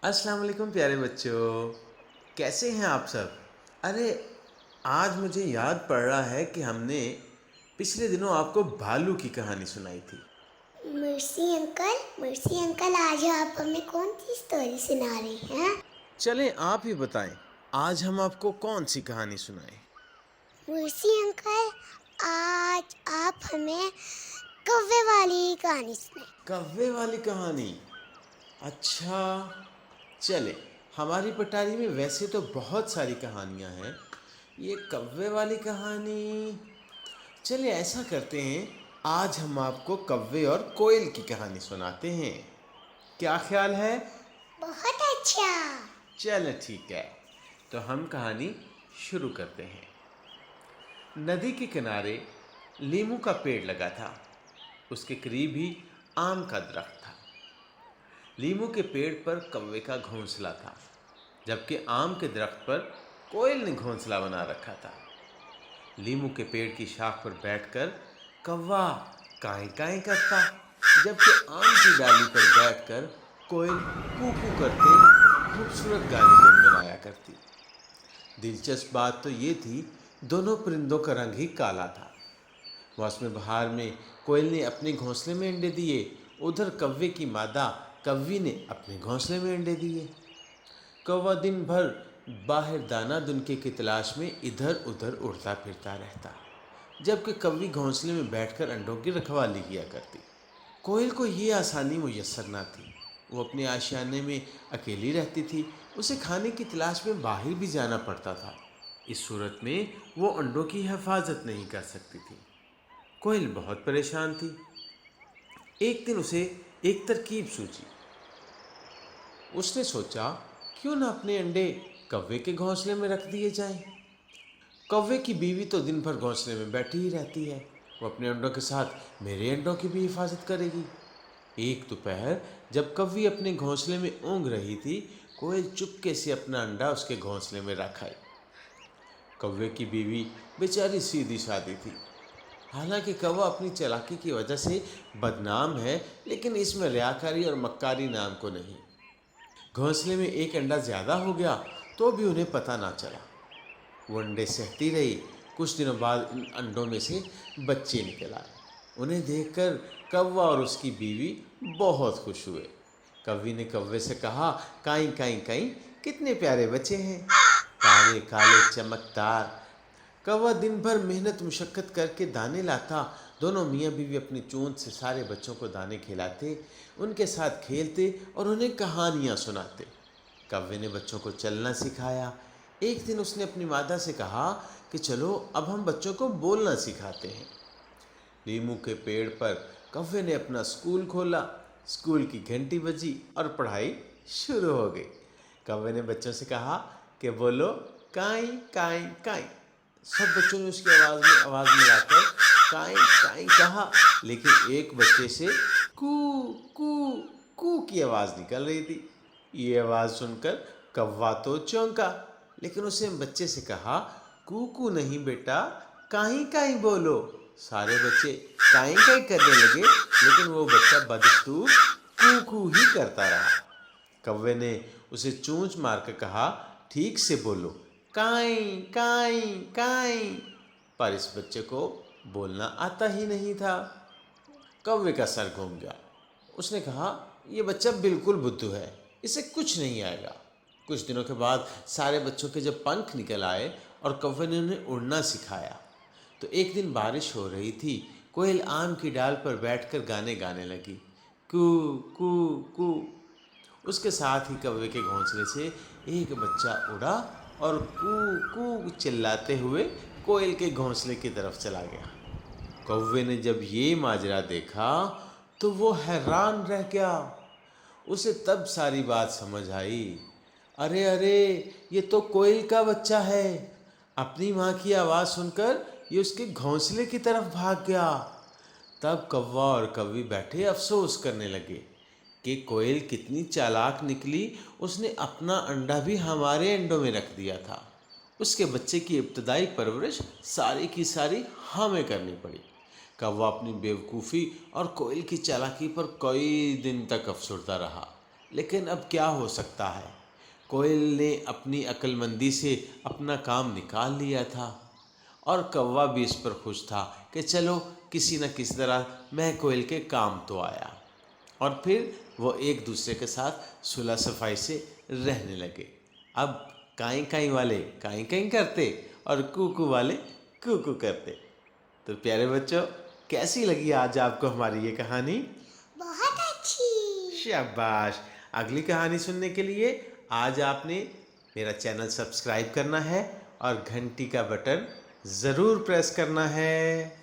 अस्सलाम वालेकुम प्यारे बच्चों, कैसे हैं आप सब। अरे आज मुझे याद पड़ रहा है कि हमने पिछले दिनों आपको भालू की कहानी सुनाई थी। मर्सी अंकल आज आप हमें कौन सी स्टोरी सुना रहे हैं? चलें आप ही बताएं, आज हम आपको कौन सी कहानी सुनाएं। मर्सी अंकल आज आप हमें कौवे वाली कहानी सुनाए। कव्वे वाली कहानी। अच्छा, चले, हमारी पटारी में वैसे तो बहुत सारी कहानियां हैं, ये कव्वे वाली कहानी। चलिए ऐसा करते हैं, आज हम आपको कव्वे और कोयल की कहानी सुनाते हैं। क्या ख्याल है? बहुत अच्छा। चलो ठीक है, तो हम कहानी शुरू करते हैं। नदी के किनारे लीमू का पेड़ लगा था, उसके करीब ही आम का दरख्त था। लीमू के पेड़ पर कौवे का घोंसला था, जबकि आम के दरख्त पर कोयल ने घोंसला बना रखा था। लीमू के पेड़ की शाख पर बैठकर कौवा काई काई करता, जबकि आम की डाली पर बैठकर कोयल कू करते खूबसूरत गाने गुनगुनाया करती। दिलचस्प बात तो ये थी, दोनों परिंदों का रंग ही काला था। मौसम बहार में कोयल ने अपने घोंसले में अंडे दिए, उधर कौवे की मादा कौवी ने अपने घोंसले में अंडे दिए। कौवा दिन भर बाहर दाना दुनके की तलाश में इधर उधर उड़ता फिरता रहता, जबकि कौवी घोंसले में बैठकर अंडों की रखवाली किया करती। कोयल को ये आसानी मुयस्सर न थी, वो अपने आशियाने में अकेली रहती थी, उसे खाने की तलाश में बाहर भी जाना पड़ता था। इस सूरत में वो अंडों की हिफाजत नहीं कर सकती थी। कोयल बहुत परेशान थी। एक दिन उसे एक तरकीब सूझी। उसने सोचा, क्यों न अपने अंडे कौवे के घोंसले में रख दिए जाएं। कौवे की बीवी तो दिन भर घोंसले में बैठी ही रहती है, वो अपने अंडों के साथ मेरे अंडों की भी हिफाजत करेगी। एक दोपहर जब कौवी अपने घोंसले में ऊँघ रही थी, कोयल चुपके से अपना अंडा उसके घोंसले में रख आई। कौवे की बीवी बेचारी सीधी सादी थी। हालांकि कौवा अपनी चालाकी की वजह से बदनाम है, लेकिन इसमें रियाकारी और मक्कारी नाम को नहीं। घोंसले में एक अंडा ज़्यादा हो गया तो भी उन्हें पता ना चला। वो अंडे सहती रही। कुछ दिनों बाद इन अंडों में से बच्चे निकल आए। उन्हें देखकर कौवा और उसकी बीवी बहुत खुश हुए। कौवी ने कौवे से कहा, काई काई काई, कितने प्यारे बच्चे हैं, काले काले चमकदार। कौवा दिन भर मेहनत मुशक्क़त करके दाने लाता। दोनों मियाँ बीवी अपनी चोंच से सारे बच्चों को दाने खिलाते, उनके साथ खेलते और उन्हें कहानियाँ सुनाते। कौवे ने बच्चों को चलना सिखाया। एक दिन उसने अपनी मादा से कहा कि चलो अब हम बच्चों को बोलना सिखाते हैं। लीमू के पेड़ पर कौवे ने अपना स्कूल खोला। स्कूल की घंटी बजी और पढ़ाई शुरू हो गई। कौवे ने बच्चों से कहा कि बोलो काई काई काई। सब बच्चों ने उसकी आवाज़ मिलाकर काई काई कहा, लेकिन एक बच्चे से कू कू कू की आवाज़ निकल रही थी। ये आवाज़ सुनकर कौवा तो चौंका, लेकिन उसने बच्चे से कहा, कू नहीं बेटा, काई काई बोलो। सारे बच्चे काई काई करने लगे, लेकिन वो बच्चा बदस्तूर कू ही करता रहा। कौवे ने उसे चोंच मारकर कहा, ठीक से बोलो, काई काई काई। पर इस बच्चे को बोलना आता ही नहीं था। कौवे का सर घूम गया। उसने कहा, यह बच्चा बिल्कुल बुद्धू है, इसे कुछ नहीं आएगा। कुछ दिनों के बाद सारे बच्चों के जब पंख निकल आए और कौवे ने उन्हें उड़ना सिखाया, तो एक दिन बारिश हो रही थी। कोयल आम की डाल पर बैठकर गाने गाने लगी, कू कू कू। उसके साथ ही कौवे के घोंसले से एक बच्चा उड़ा और कू कू चिल्लाते हुए कोयल के घोंसले की तरफ चला गया। कौवे ने जब ये माजरा देखा तो वो हैरान रह गया। उसे तब सारी बात समझ आई। अरे अरे, ये तो कोयल का बच्चा है। अपनी माँ की आवाज़ सुनकर ये उसके घोंसले की तरफ भाग गया। तब कौवा और कौवी बैठे अफसोस करने लगे कि कोयल कितनी चालाक निकली, उसने अपना अंडा भी हमारे अंडों में रख दिया था। उसके बच्चे की इब्तदाई परवरिश सारी की सारी हमें करनी पड़ी। कौवा अपनी बेवकूफ़ी और कोयल की चालाकी पर कई दिन तक अफसरदा रहा, लेकिन अब क्या हो सकता है, कोयल ने अपनी अक्लमंदी से अपना काम निकाल लिया था और कौवा भी इस पर खुश था कि चलो किसी न किसी तरह मैं कोयल के काम तो आया। और फिर वो एक दूसरे के साथ सुलह सफाई से रहने लगे। अब काई काई वाले काई काई करते और कूकू वाले कूकू करते। तो प्यारे बच्चों, कैसी लगी आज आपको हमारी ये कहानी? बहुत अच्छी। शाबाश। अगली कहानी सुनने के लिए आज आपने मेरा चैनल सब्सक्राइब करना है और घंटी का बटन ज़रूर प्रेस करना है।